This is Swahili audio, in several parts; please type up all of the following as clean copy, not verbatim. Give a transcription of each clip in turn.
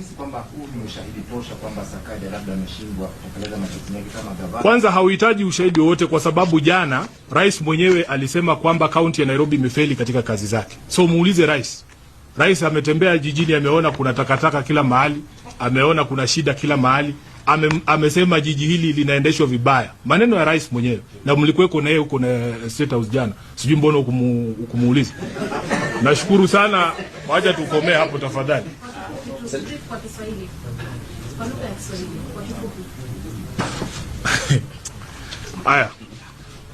unahisi kwamba huu ni ushahidi tosha kwamba Sakaja labda ameshindwa kutekeleza majukumu yake kama gavana? Kwanza hauhitaji ushahidi wowote, kwa sababu jana rais mwenyewe alisema kwamba kaunti ya Nairobi imefeli katika kazi zake. So muulize rais. Rais ametembea jijini, ameona kuna takataka kila mahali, ameona kuna shida kila mahali. Amesema jiji hili linaendeshwa vibaya. Maneno ya rais mwenyewe. Na mlikuweko na yeye huko na State House jana. Sijui mbona ukumuuliza. Nashukuru sana. Wacha tukomee hapo tafadhali. Kwa Kiswahili. Kwa lugha ya Kiswahili. Kwa kifupi. Haya.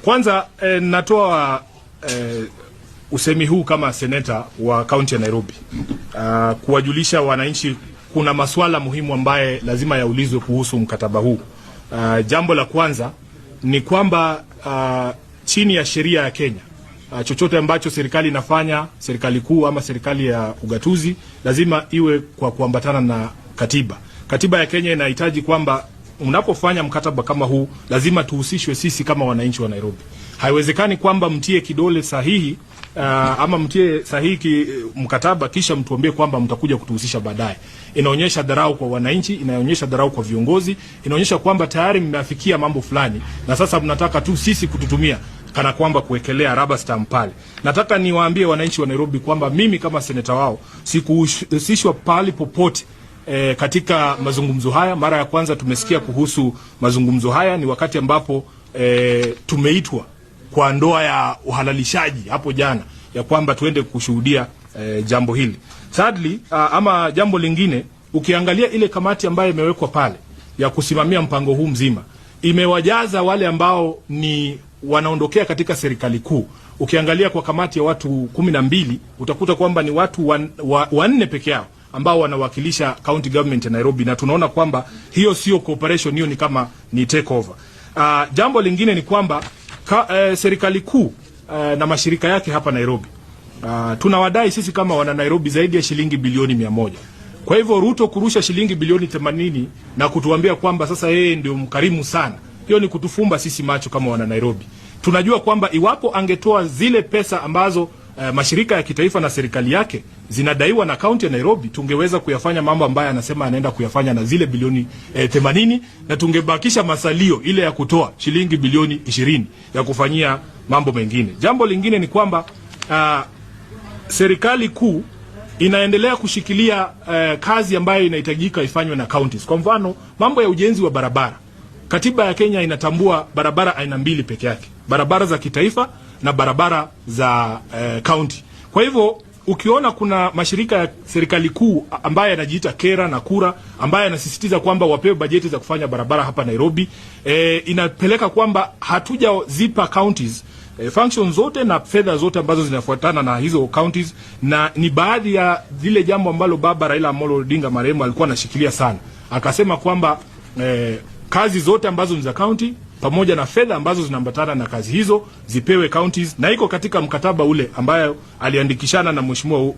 Kwanza natoa usemi huu kama seneta wa kaunti ya Nairobi. Kuwajulisha wananchi kuna masuala muhimu ambaye lazima yaulizwe kuhusu mkataba huu. Jambo la kwanza ni kwamba chini ya sheria ya Kenya, chochote ambacho serikali inafanya, serikali kuu ama serikali ya ugatuzi, lazima iwe kwa kuambatana na katiba. Katiba ya Kenya inahitaji kwamba unapofanya mkataba kama huu lazima tuhusishwe sisi kama wananchi wa Nairobi. Haiwezekani kwamba mtie kidole sahihi ama mtie sahihi mkataba kisha mtuambie kwamba mtakuja kutuhusisha baadaye. Inaonyesha dharau kwa wananchi, inaonyesha dharau kwa viongozi, inaonyesha kwamba tayari mmeafikia mambo fulani na sasa mnataka tu sisi kututumia kana kwamba kuwekelea rubber stamp pale. Nataka niwaambie wananchi wa Nairobi kwamba mimi kama seneta wao sikuhusishwa pale popote katika mazungumzo haya. Mara ya kwanza tumesikia kuhusu mazungumzo haya ni wakati ambapo tumeitwa kwa ndoa ya uhalalishaji hapo jana, ya kwamba tuende kushuhudia jambo hili. Sadly, ama jambo lingine, ukiangalia ile kamati ambayo imewekwa pale ya kusimamia mpango huu mzima, imewajaza wale ambao ni wanaondokea katika serikali kuu. Ukiangalia kwa kamati ya watu 12, utakuta kwamba ni watu wanne peke yao ambao wanawakilisha county government ya Nairobi, na tunaona kwamba hiyo sio cooperation, hiyo ni kama ni takeover. Jambo lingine ni kwamba serikali kuu na mashirika yake hapa Nairobi, tunawadai sisi kama wana Nairobi zaidi ya shilingi bilioni 100. Kwa hivyo Ruto kurusha shilingi bilioni 80 na kutuambia kwamba sasa yeye ndio mkarimu sana, hiyo ni kutufumba sisi macho kama wana Nairobi. Tunajua kwamba iwapo angetoa zile pesa ambazo mashirika ya kitaifa na serikali yake zinadaiwa na kaunti ya Nairobi, tungeweza kuyafanya mambo ambayo anasema anaenda kuyafanya na zile bilioni 80, na tungebakisha masalio ile ya kutoa shilingi bilioni 20 ya kufanyia mambo mengine. Jambo lingine ni kwamba serikali kuu inaendelea kushikilia kazi ambayo inahitajika ifanywe na counties. Kwa mfano, mambo ya ujenzi wa barabara. Katiba ya Kenya inatambua barabara aina mbili peke yake. Barabara za kitaifa na barabara za county. Kwa hivyo ukiona kuna mashirika ya serikali kuu ambaye yanajiita Kera na Kura ambaye yanasisitiza kwamba wapewe bajeti za kufanya barabara hapa Nairobi, inapeleka kwamba hatujazipa counties functions zote na fedha zote ambazo zinafuatana na hizo counties, na ni baadhi ya zile jambo ambalo baba Raila Amolo Odinga marehemu alikuwa anashikilia sana. Akasema kwamba kazi zote ambazo ni za county pamoja na fedha ambazo zinaambatana na kazi hizo zipewe counties, na iko katika mkataba ule ambaye aliandikishana na Mheshimiwa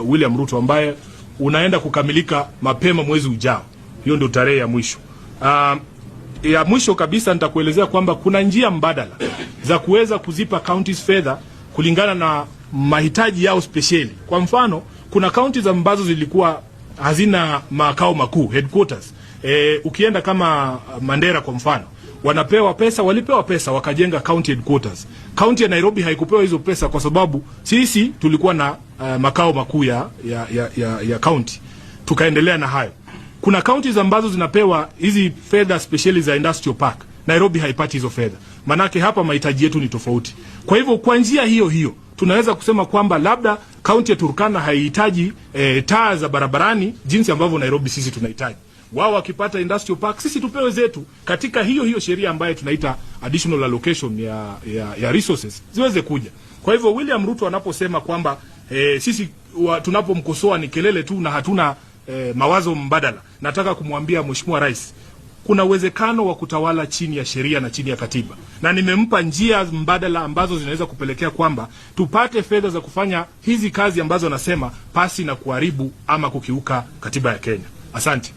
William Ruto ambaye unaenda kukamilika mapema mwezi ujao. Hiyo ndio tarehe ya mwisho. Ya mwisho kabisa nitakuelezea kwamba kuna njia mbadala za kuweza kuzipa counties fedha kulingana na mahitaji yao speciali. Kwa mfano, kuna counties ambazo zilikuwa hazina makao makuu, headquarters. Ukienda kama Mandera kwa mfano, walipewa pesa wakajenga county headquarters. County ya Nairobi haikupewa hizo pesa kwa sababu sisi tulikuwa na makao makuu ya county. Tukaendelea na hayo. Kuna counties ambazo zinapewa hizi fedha speciali za industrial park. Nairobi haipati hizo fedha. Manake hapa mahitaji yetu ni tofauti. Kwa hivyo kwa njia hiyo tunaweza kusema kwamba labda county ya Turkana haihitaji taa za barabarani jinsi ambavyo Nairobi sisi tunahitaji. Wao wakipata industrial park, sisi tupewe zetu katika hiyo sheria ambayo tunaita additional allocation ya resources ziweze kuja. Kwa hivyo William Ruto anaposema kwamba sisi tunapomkosoa ni kelele tu na hatuna mawazo mbadala, nataka kumwambia Mheshimiwa Rais, kuna uwezekano wa kutawala chini ya sheria na chini ya katiba, na nimempa njia mbadala ambazo zinaweza kupelekea kwamba tupate fedha za kufanya hizi kazi ambazo anasema pasi na kuharibu ama kukiuka katiba ya Kenya. Asante.